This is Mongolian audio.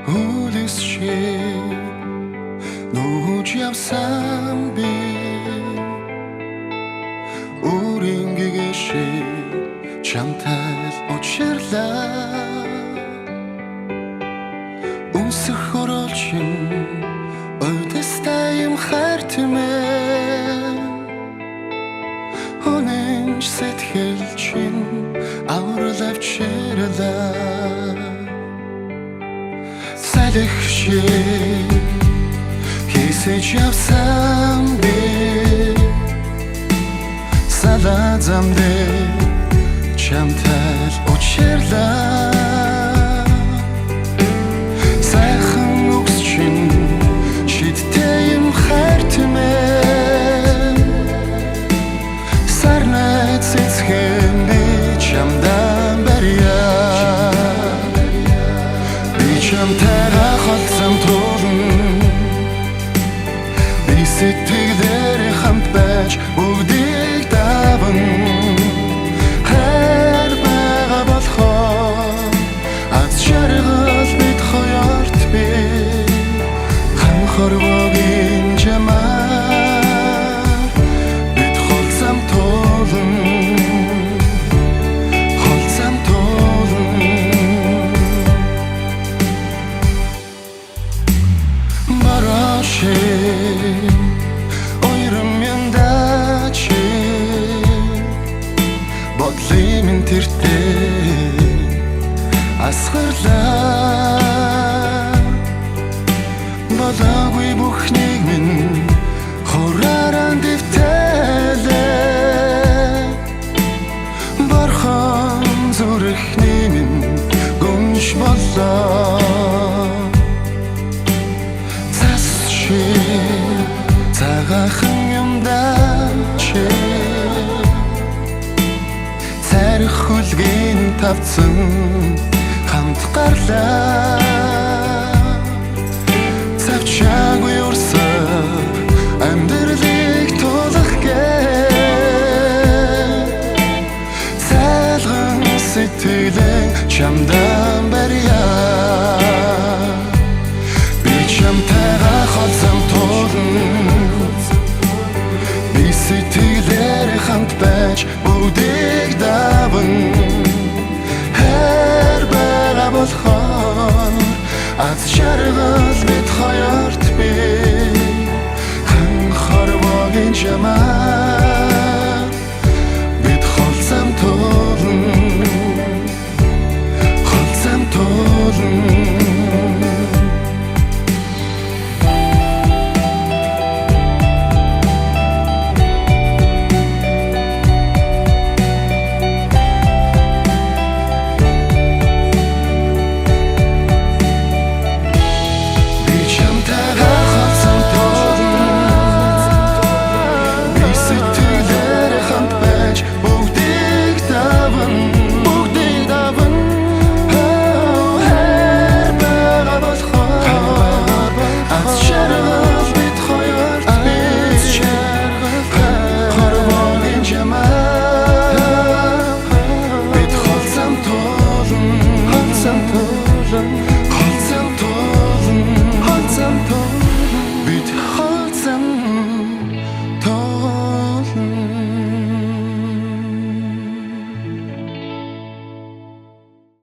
Ulisci Nuj явсан би Үрингэгэши чамтай учирлаа Үнсэх хоролчин ойдастай юм хартмээ Хонэнч сэтгэлчин аврал авчирлаа Салихши Хийсэж явсан би Салаа замдээ чамтай учирлаа Сайхан үгсчин чидтэй юм хартмээ Сарнайт цэцхэн би чамдан барьяа Би чамтайгаа холцсон тулан Би сэтгэлээр хамт байж бүгдийг даван Хайр байгаа болохоор аз жаргал бид хоёрт би Ханхорвогийн жамаар бид холцсон тулан Бараши ойром яндачи бодлимын тэртээ асгарлаа Балаагүй бүхнийг минь хурааран дэвтэлээ Бархан зүрхний минь гүнж боллоо Цагаахан юмдачи Царих хүлгийн тавцсан хамт гарлаа Цавчаагүй урсах амьдралыг тулах гээ Цайлган сэтгэлээ чамдан барьяа Би чамтайгаа холцсон Би сэтгэлээр хамт байж бүгдийг даван Хайр байгаа болохоор аз жаргал бид хоёрт би Ханхорвогийн жамаар бид холцсон тулан Some